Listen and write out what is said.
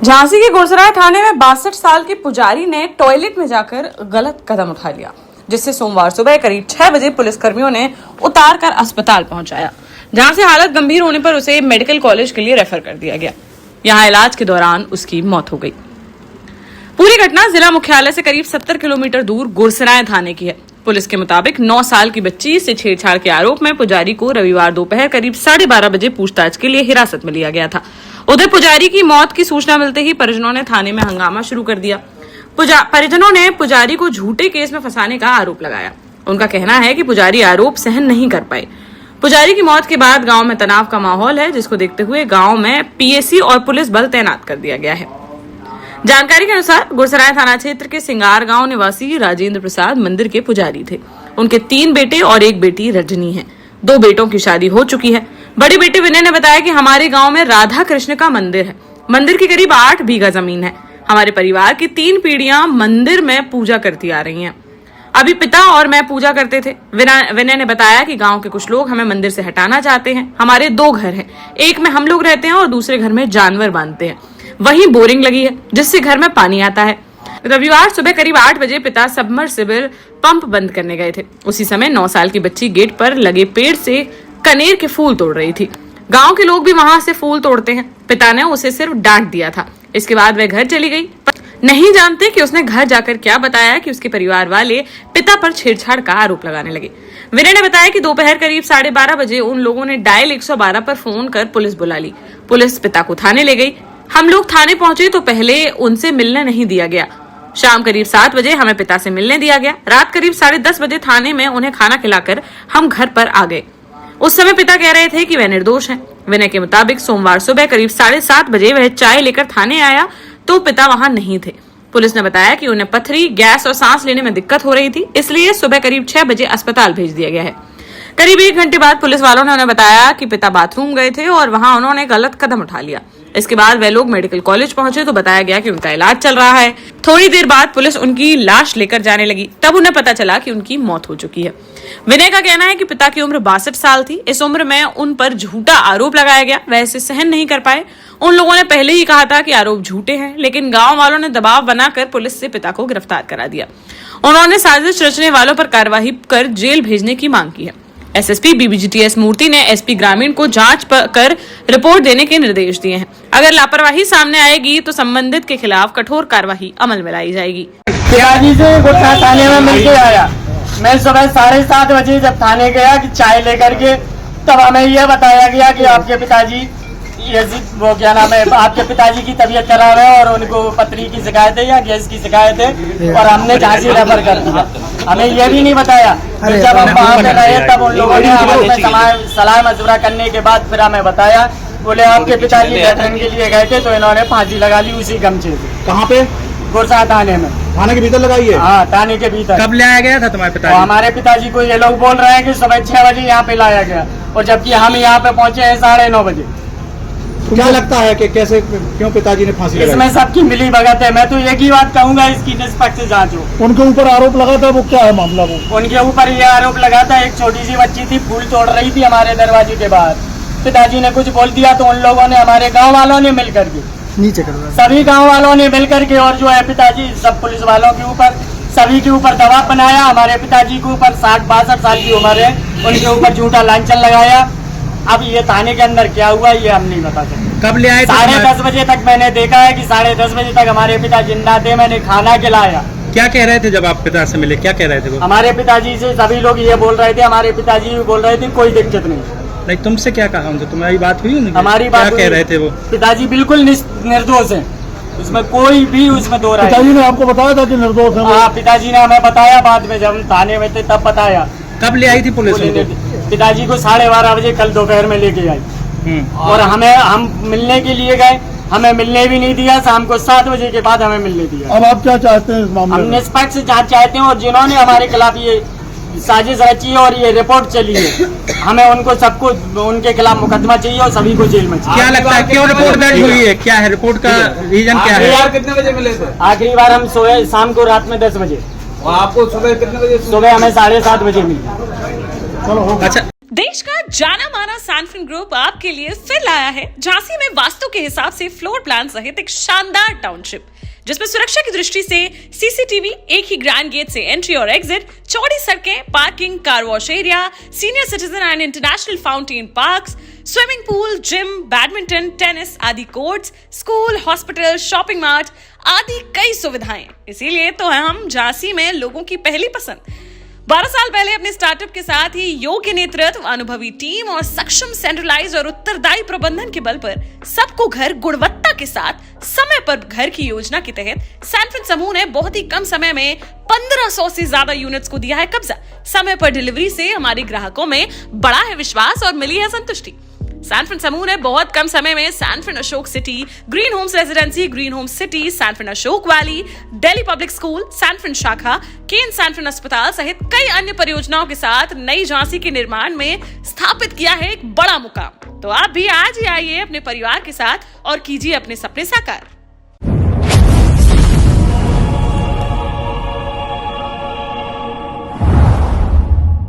झांसी के गुरसराय थाने में 62 साल के पुजारी ने टॉयलेट में जाकर गलत कदम उठा लिया, जिससे सोमवार सुबह करीब 6 बजे पुलिसकर्मियों ने उतार कर अस्पताल पहुंचाया, जहां से हालत गंभीर होने पर उसे मेडिकल कॉलेज के लिए रेफर कर दिया गया। यहां इलाज के दौरान उसकी मौत हो गई। पूरी घटना जिला मुख्यालय से करीब 70 किलोमीटर दूर गुरसराय थाने की है। पुलिस के मुताबिक 9 साल की बच्ची से छेड़छाड़ के आरोप में पुजारी को रविवार दोपहर करीब 12:30 बजे पूछताछ के लिए हिरासत में लिया गया था। उधर पुजारी की मौत की सूचना मिलते ही परिजनों ने थाने में हंगामा शुरू कर दिया। परिजनों ने पुजारी को झूठे केस में फंसाने का आरोप लगाया। उनका कहना है कि पुजारी आरोप सहन नहीं कर पाए। पुजारी की मौत के बाद गांव में तनाव का माहौल है, जिसको देखते हुए गांव में पीएसी और पुलिस बल तैनात कर दिया गया है। जानकारी के अनुसार गुरसराय थाना क्षेत्र के सिंगार गांव निवासी राजेंद्र प्रसाद मंदिर के पुजारी थे। उनके 3 बेटे और 1 बेटी रजनी है। 2 बेटों की शादी हो चुकी है। बड़े बेटे विनय ने बताया कि हमारे गांव में राधा कृष्ण का मंदिर है। मंदिर की करीब 8 बीघा जमीन है। हमारे परिवार की 3 पीढ़ियां मंदिर में पूजा करती आ रही हैं। अभी पिता और मैं पूजा करते थे। विनय ने बताया कि गांव के कुछ लोग हमें मंदिर से हटाना चाहते हैं। हमारे 2 घर हैं, एक में हम लोग रहते हैं और दूसरे घर में जानवर बांधते हैं। वहीं बोरिंग लगी है, जिससे घर में पानी आता है। रविवार सुबह करीब 8 बजे पिता सबमर्सिबल पंप बंद करने गए थे। उसी समय 9 साल की बच्ची गेट पर लगे पेड़ से कनेर के फूल तोड़ रही थी। गांव के लोग भी वहां से फूल तोड़ते हैं। पिता ने उसे सिर्फ डांट दिया था। इसके बाद वह घर चली गई। नहीं जानते कि उसने घर जाकर क्या बताया कि उसके परिवार वाले पिता पर छेड़छाड़ का आरोप लगाने लगे। विनय ने बताया कि दोपहर करीब 12:30 बजे उन लोगों ने डायल 112 पर फोन कर पुलिस बुला ली। पुलिस पिता को थाने ले गई। हम लोग थाने पहुंचे तो पहले उनसे मिलने नहीं दिया गया। शाम करीब 7 बजे हमें पिता से मिलने दिया गया। रात करीब 10:30 बजे थाने में उन्हें खाना खिलाकर हम घर पर आ गए। उस समय पिता कह रहे थे कि वह निर्दोष हैं। विनय के मुताबिक सोमवार सुबह करीब 7:30 बजे वह चाय लेकर थाने आया तो पिता वहां नहीं थे। पुलिस ने बताया कि उन्हें पथरी, गैस और सांस लेने में दिक्कत हो रही थी, इसलिए सुबह करीब 6 बजे अस्पताल भेज दिया गया है। करीब 1 घंटे बाद पुलिस वालों ने उन्हें बताया कि पिता बाथरूम गए थे और वहां उन्होंने गलत कदम उठा लिया। इसके बाद वे लोग मेडिकल कॉलेज पहुंचे तो बताया गया कि उनका इलाज चल रहा है। थोड़ी देर बाद पुलिस उनकी लाश लेकर जाने लगी, तब उन्हें पता चला कि उनकी मौत हो चुकी है। विनय का कहना है कि पिता की उम्र 62 साल थी। इस उम्र में उन पर झूठा आरोप लगाया गया, वह इसे सहन नहीं कर पाए। उन लोगों ने पहले ही कहा था कि आरोप झूठे हैं, लेकिन गांव वालों ने दबाव बनाकर पुलिस से पिता को गिरफ्तार करा दिया। उन्होंने साजिश रचने वालों पर कार्रवाई कर जेल भेजने की मांग की है। एसएसपी बीबीजीटीएस मूर्ति ने एसपी ग्रामीण को जांच कर रिपोर्ट देने के निर्देश दिए हैं। अगर लापरवाही सामने आएगी तो संबंधित के खिलाफ कठोर कार्रवाई अमल में लाई जाएगी। पिताजी से गुरसराय थाने में मिलके आया। मैं सुबह 7:30 बजे जब थाने गया कि चाय लेकर के, तब हमें यह बताया गया कि आपके पिताजी वो क्या नाम है, आपके पिताजी की तबीयत खराब है और उनको पथरी की शिकायत है या गैस की शिकायत है और हमने झांसी रेफर कर दिया। हमें यह भी नहीं बताया। जब हम वहाँ पे रहे तब उन लोगों ने हमें सलाह मशवरा करने के बाद फिर हमें बताया, बोले आपके पिताजी लेटरिन के लिए गए थे तो इन्होंने फांसी लगा ली उसी गमछे से। कहाँ पे? गुरसराय थाने में। थाने के भीतर लगाई है? हाँ, थाने के भीतर। कब लाया गया था तुम्हारे पिताजी? हमारे पिताजी को ये लोग बोल रहे हैं कि सुबह 6 बजे यहाँ पे लाया गया और जबकि हम यहाँ पे पहुँचे हैं 9:30 बजे। क्या लगता है कि कैसे, क्यों पिताजी ने फांसी लगाई? इसमें सबकी मिली भगत है। मैं तो एक ही बात कहूंगा, इसकी निष्पक्ष जांच हो। उनके ऊपर आरोप लगा था, वो क्या है मामला? वो उनके ऊपर ये आरोप लगा था, एक छोटी सी बच्ची थी, फूल तोड़ रही थी हमारे दरवाजे के बाहर। पिताजी ने कुछ बोल दिया तो उन लोगों ने, हमारे गाँव वालों ने मिल करके, नीचे कर सभी गाँव वालों ने मिल करके और जो है पिताजी सब पुलिस वालों के ऊपर, सभी के ऊपर दबाव बनाया। हमारे पिताजी के ऊपर 60-62 साल की उम्र है, उनके ऊपर झूठा लांछन लगाया। अब ये थाने के अंदर क्या हुआ ये हम नहीं बता सकते। कब ले आए? 10:30 बजे तक मैंने देखा है कि 10:30 बजे तक हमारे पिता जिंदा थे। मैंने खाना खिलाया। क्या कह रहे थे जब आप पिता से मिले? क्या कह रहे थे वो? हमारे पिताजी से सभी लोग ये बोल रहे थे, हमारे पिताजी भी बोल रहे थे कोई दिक्कत नहीं। नहीं, तुमसे क्या कहा उनसे? तुम्हारी बात हुई उनकी? हमारी बात क्या कह रहे थे वो? पिताजी बिल्कुल निर्दोष है, उसमें कोई भी उसमें दो राय। पिताजी ने आपको बताया था कि निर्दोष है? हाँ, पिताजी ने हमें बताया, बाद में जब हम थाने में थे तब बताया। कब ले आई थी पुलिस उनको? पिताजी को 12:30 बजे कल दोपहर में लेके आई और हम मिलने के लिए गए, हमें मिलने भी नहीं दिया। शाम को 7 बजे के बाद हमें मिलने दिया। अब आप क्या चाहते हैं इस मामले में? हम निष्पक्ष जांच चाहते हैं और जिन्होंने हमारे खिलाफ ये साजिश रची है और ये रिपोर्ट चली है, हमें उनको सबको उनके खिलाफ मुकदमा चाहिए और सभी को जेल में चाहिए। क्या लगता है क्यों रिपोर्ट दर्ज हुई है? क्या है रिपोर्ट का रीजन? क्या है? कितने बजे मिले थे? आखिरी बार हम सोए शाम को रात में 10 बजे। आपको सुबह कितने बजे? सुबह हमें 7:30 बजे मिली। अच्छा, देश का जाना माना सैनफिन ग्रुप आपके लिए फिर लाया है झांसी में वास्तु के हिसाब से फ्लोर प्लान सहित एक शानदार टाउनशिप, जिसमें सुरक्षा की दृष्टि से सीसीटीवी, एक ही ग्रैंड गेट से एंट्री और एग्जिट, चौड़ी सड़कें, parking, car wash area, senior citizen and international fountain parks, swimming pool, gym, badminton, tennis आदि courts, school, hospital, shopping mart आदि कई सुविधाएं। इसीलिए तो हम झांसी में लोगों की पहली पसंद। 12 साल पहले अपने स्टार्टअप के साथ ही योग्य नेतृत्व, अनुभवी टीम और सक्षम सेंट्रलाइज और उत्तरदायी प्रबंधन के बल पर सबको घर गुणवत्ता के साथ समय पर घर की योजना के तहत सैनफिन समूह ने बहुत ही कम समय में 1500 से ज्यादा यूनिट्स को दिया है कब्जा। समय पर डिलीवरी से हमारे ग्राहकों में बढ़ा है विश्वास और मिली है संतुष्टि। सैनफिन समूह ने बहुत कम समय में Sanfin Ashok City, Green Homes Residency, Green Homes City, Sanfin Ashok Valley, Delhi Public School, Sanfin शाखा, केन सैनफिन अस्पताल सहित कई अन्य परियोजनाओं के साथ नई झांसी के निर्माण में स्थापित किया है एक बड़ा मुकाम। तो आप भी आज ही आइए अपने परिवार के साथ और कीजिए अपने सपने साकार।